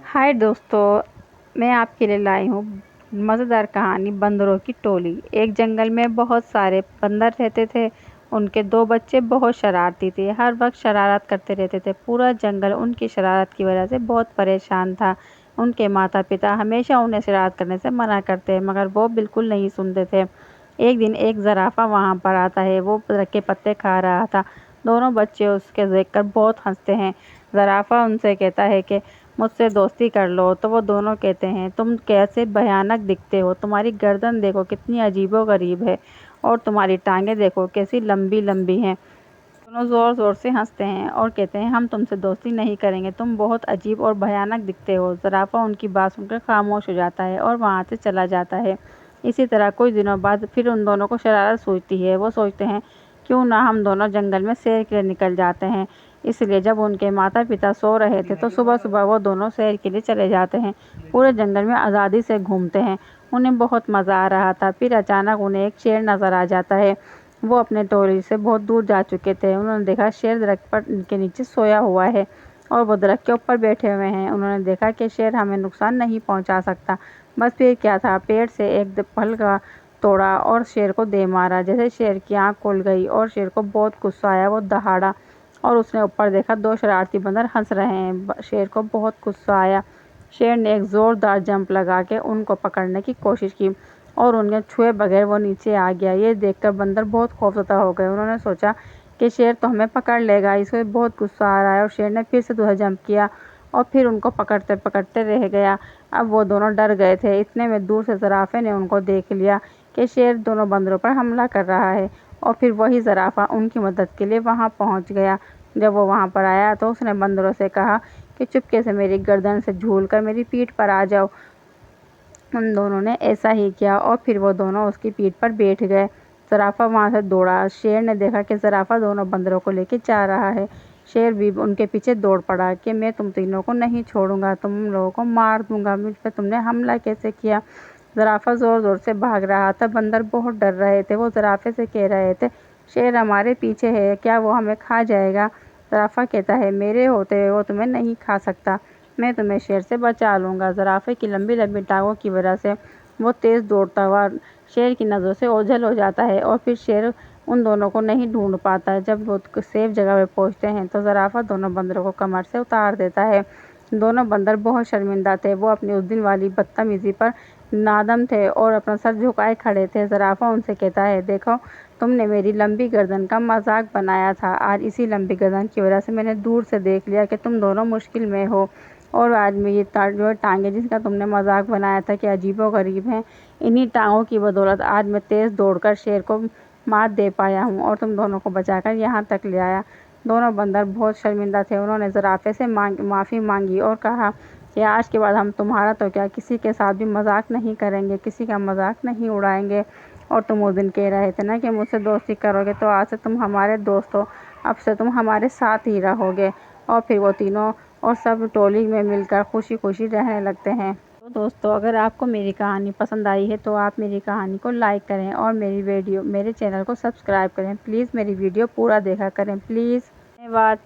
हाय दोस्तों, मैं आपके लिए लाई हूँ मज़ेदार कहानी बंदरों की टोली। एक जंगल में बहुत सारे बंदर रहते थे। उनके दो बच्चे बहुत शरारती थे, हर वक्त शरारत करते रहते थे। पूरा जंगल उनकी शरारत की वजह से बहुत परेशान था। उनके माता पिता हमेशा उन्हें शरारत करने से मना करते, मगर वो बिल्कुल नहीं सुनते थे। एक दिन एक ज़राफ़ा वहाँ पर आता है। वो दरख्त के पत्ते खा रहा था। दोनों बच्चे उसके देखकर बहुत हंसते हैं। ज़राफ़ा उनसे कहता है कि मुझसे दोस्ती कर लो, तो वो दोनों कहते हैं, तुम कैसे भयानक दिखते हो, तुम्हारी गर्दन देखो कितनी अजीबोगरीब है, और तुम्हारी टांगें देखो कैसी लंबी लंबी हैं। दोनों ज़ोर ज़ोर से हंसते हैं और कहते हैं, हम तुमसे दोस्ती नहीं करेंगे, तुम बहुत अजीब और भयानक दिखते हो। ज़राफ़ा उनकी बात सुनकर खामोश हो जाता है और वहाँ से चला जाता है। इसी तरह कुछ दिनों बाद फिर उन दोनों को शरारत सूझती है। वो सोचते हैं, क्यों ना हम दोनों जंगल में सैर के लिए निकल जाते हैं। इसलिए जब उनके माता पिता सो रहे थे तो सुबह सुबह वो दोनों सैर के लिए चले जाते हैं। पूरे जंगल में आज़ादी से घूमते हैं। उन्हें बहुत मज़ा आ रहा था। फिर अचानक उन्हें एक शेर नज़र आ जाता है। वो अपने टोली से बहुत दूर जा चुके थे। उन्होंने देखा शेर दरख्त पर के नीचे सोया हुआ है और वो दरख्त के ऊपर बैठे हुए हैं। उन्होंने देखा कि शेर हमें नुकसान नहीं पहुंचा सकता। बस फिर क्या था, पेड़ से एक फल का तोड़ा और शेर को दे मारा। जैसे शेर की आंख खुल गई और शेर को बहुत गुस्सा आया। वो दहाड़ा और उसने ऊपर देखा, दो शरारती बंदर हंस रहे हैं। शेर को बहुत गुस्सा आया। शेर ने एक ज़ोरदार जंप लगा के उनको पकड़ने की कोशिश की और उन्हें छुए बगैर वो नीचे आ गया। ये देखकर बंदर बहुत खौफजदा हो गए। उन्होंने सोचा कि शेर तो हमें पकड़ लेगा, इसे बहुत गुस्सा आ रहा है। और शेर ने फिर से दूसरा जंप किया और फिर उनको पकड़ते पकड़ते रह गया। अब वो दोनों डर गए थे। इतने में दूर से ज़राफ़े ने उनको देख लिया कि शेर दोनों बंदरों पर हमला कर रहा है, और फिर वही ज़राफ़ा उनकी मदद के लिए वहाँ पहुँच गया। जब वो वहाँ पर आया तो उसने बंदरों से कहा कि चुपके से मेरी गर्दन से झूलकर मेरी पीठ पर आ जाओ। उन दोनों ने ऐसा ही किया और फिर वो दोनों उसकी पीठ पर बैठ गए। ज़राफ़ा वहाँ से दौड़ा। शेर ने देखा कि ज़राफ़ा दोनों बंदरों को लेकर जा रहा है। शेर भी उनके पीछे दौड़ पड़ा कि मैं तुम तीनों को नहीं छोड़ूंगा, तुम लोगों को मार दूंगा, मुझ पर तुमने हमला कैसे किया। ज़राफ़ा ज़ोर ज़ोर से भाग रहा था। बंदर बहुत डर रहे थे। वो ज़राफ़े से कह रहे थे, शेर हमारे पीछे है, क्या वो हमें खा जाएगा। ज़राफ़ा कहता है, मेरे होते हुए वो तुम्हें नहीं खा सकता, मैं तुम्हें शेर से बचा लूँगा। ज़राफ़े की लंबी लंबी टांगों की वजह से वो तेज़ दौड़ता हुआ शेर की नज़रों से ओझल हो जाता है और फिर शेर उन दोनों को नहीं ढूंढ पाता। जब वो सेफ जगह पर पहुंचते हैं तो ज़राफ़ा दोनों बंदरों को कमर से उतार देता है। दोनों बंदर बहुत शर्मिंदा थे। वो अपनी उस दिन वाली बदतमीज़ी पर नादम थे और अपना सर झुकाए खड़े थे। ज़राफ़ा उनसे कहता है, देखो, तुमने मेरी लंबी गर्दन का मजाक बनाया था। आज इसी लंबी गर्दन की वजह से मैंने दूर से देख लिया कि तुम दोनों मुश्किल में हो, और आज में ये जो टांगे जिसका तुमने मजाक बनाया था कि अजीबोगरीब हैं, इन्हीं टांगों की बदौलत आज मैं तेज़ दौड़कर शेर को मात दे पाया हूँ और तुम दोनों को बचाकर यहाँ तक ले आया। दोनों बंदर बहुत शर्मिंदा थे। उन्होंने ज़राफ़े से माफ़ी मांगी और कहा कि आज के बाद हम तुम्हारा तो क्या, किसी के साथ भी मजाक नहीं करेंगे, किसी का मजाक नहीं उड़ाएंगे। और तुम उस दिन कह रहे थे ना कि मुझसे दोस्ती करोगे, तो आज से तुम हमारे दोस्त हो, अब से तुम हमारे साथ ही रहोगे। और फिर वो तीनों और सब टोली में मिलकर खुशी खुशी रहने लगते हैं। तो दोस्तों, अगर आपको मेरी कहानी पसंद आई है तो आप मेरी कहानी को लाइक करें और मेरे चैनल को सब्सक्राइब करें। प्लीज़ मेरी वीडियो पूरा देखा करें, प्लीज़। धन्यवाद।